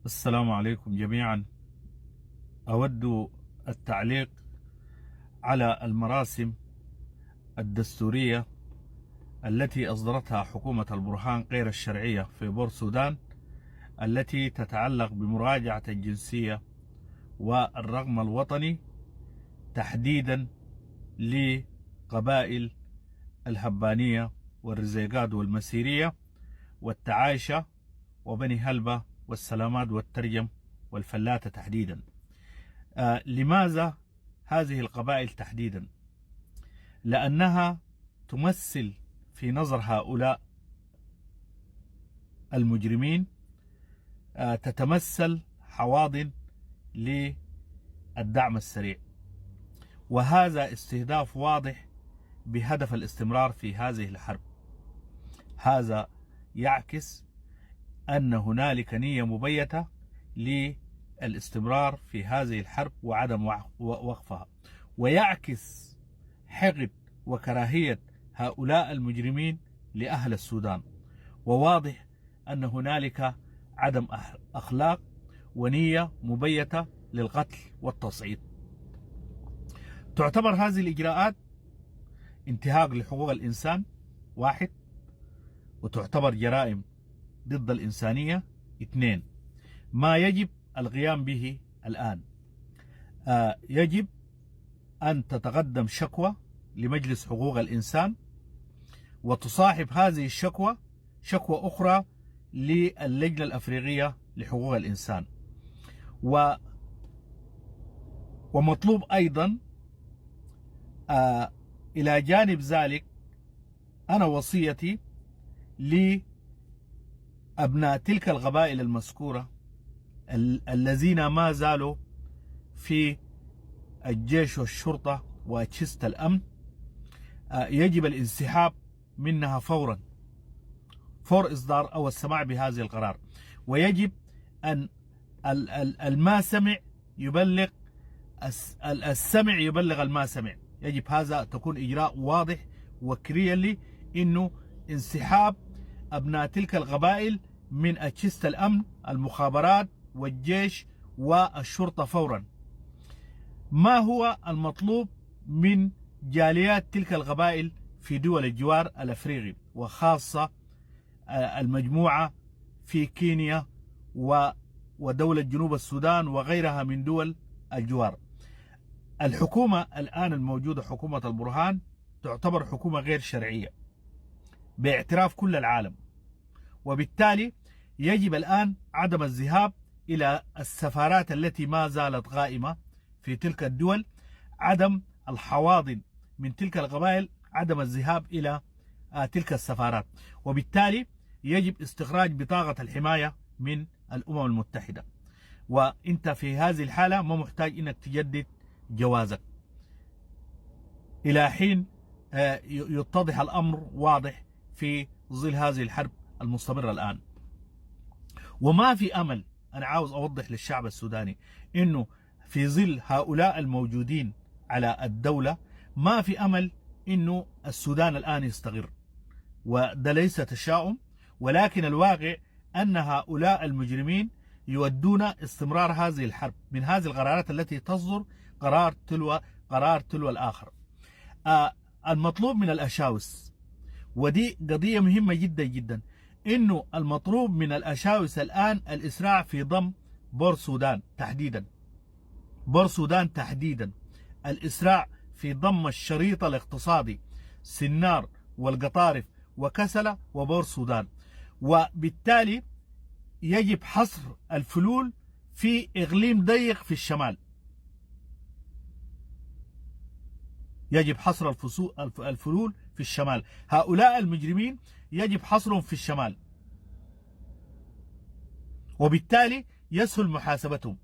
السلام عليكم جميعا. أود التعليق على المراسم الدستورية التي أصدرتها حكومة البرهان غير الشرعية في بور السودان، التي تتعلق بمراجعة الجنسية والرقم الوطني تحديدا لقبائل الهبانية والرزيقات والمسيرية والتعايشة وبني هلبة والسلامات والترجم والفلاتة تحديدا. لماذا هذه القبائل تحديدا؟ لأنها تمثل في نظر هؤلاء المجرمين تتمثل حواضن للدعم السريع، وهذا استهداف واضح بهدف الاستمرار في هذه الحرب. هذا يعكس أن هنالك نية مبيتة للاستمرار في هذه الحرب وعدم وقفها، ويعكس حقد وكراهية هؤلاء المجرمين لأهل السودان. وواضح أن هنالك عدم أخلاق ونية مبيتة للقتل والتصعيد. تعتبر هذه الإجراءات انتهاك لحقوق الإنسان واحد، وتعتبر جرائم ضد الإنسانية اثنين. ما يجب القيام به الآن، يجب أن تتقدم شكوى لمجلس حقوق الإنسان، وتصاحب هذه الشكوى شكوى أخرى للجنة الأفريقية لحقوق الإنسان. ومطلوب أيضا إلى جانب ذلك، أنا وصيتي لأبناء تلك القبائل المذكورة الذين ما زالوا في الجيش والشرطة وأجهزة الأمن، يجب الانسحاب منها فورا، فور إصدار أو السماع بهذه القرار. ويجب أن الما سمع يبلغ السمع يبلغ الما سمع. يجب هذا تكون إجراء واضح وكليرلي إنه انسحاب أبناء تلك القبائل من أجهزة الأمن، المخابرات والجيش والشرطة فورا. ما هو المطلوب من جاليات تلك القبائل في دول الجوار الأفريقي، وخاصة المجموعة في كينيا ودولة جنوب السودان وغيرها من دول الجوار؟ الحكومة الآن الموجودة، حكومة البرهان، تعتبر حكومة غير شرعية باعتراف كل العالم، وبالتالي يجب الآن عدم الذهاب إلى السفارات التي ما زالت قائمة في تلك الدول، عدم الحواضن من تلك القبائل، عدم الذهاب إلى تلك السفارات، وبالتالي يجب استخراج بطاقة الحماية من الأمم المتحدة. وانت في هذه الحالة ما محتاج انك تجدد جوازك إلى حين يتضح الأمر واضح في ظل هذه الحرب المستمرة الآن. وما في أمل، أنا عاوز أوضح للشعب السوداني إنه في ظل هؤلاء الموجودين على الدولة ما في أمل إنه السودان الآن يستقر، وده ليس تشاؤم، ولكن الواقع أن هؤلاء المجرمين يودون استمرار هذه الحرب من هذه القرارات التي تصدر قرار تلو الآخر. المطلوب من الأشاوس، ودي قضية مهمة جدا جدا، إنه المطلوب من الأشاوس الآن الإسراع في ضم بور السودان تحديدا، بور السودان تحديدا، الإسراع في ضم الشريط الاقتصادي سنار والقطارف وكسلة وبور السودان. وبالتالي يجب حصر الفلول في إقليم ضيق في الشمال، يجب حصر الفلول في الشمال. هؤلاء المجرمين يجب حصرهم في الشمال، وبالتالي يسهل محاسبتهم.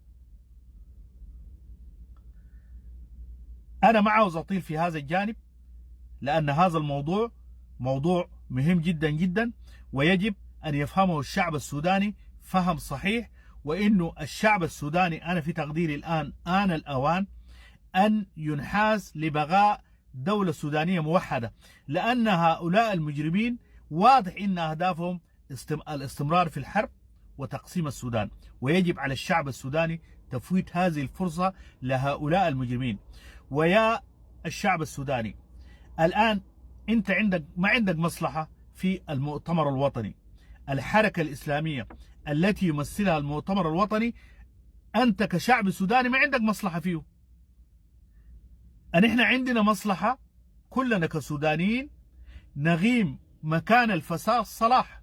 أنا ما عاوز أطيل في هذا الجانب، لأن هذا الموضوع موضوع مهم جدا جدا، ويجب أن يفهمه الشعب السوداني فهم صحيح، وإنه الشعب السوداني أنا في تقديري الآن آن الأوان أن ينحاز لبقاء دولة سودانية موحدة، لأن هؤلاء المجرمين واضح إن أهدافهم الاستمرار في الحرب وتقسيم السودان، ويجب على الشعب السوداني تفويت هذه الفرصة لهؤلاء المجرمين. ويا الشعب السوداني، الآن أنت ما عندك مصلحة في المؤتمر الوطني. الحركة الإسلامية التي يمثلها المؤتمر الوطني، أنت كشعب سوداني ما عندك مصلحة فيه. إحنا عندنا مصلحة كلنا كسودانيين نغيم مكان الفساد صلاح،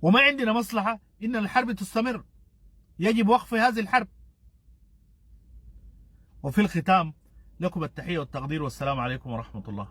وما عندنا مصلحة إن الحرب تستمر. يجب وقف هذه الحرب. وفي الختام لكم التحية والتقدير، والسلام عليكم ورحمة الله.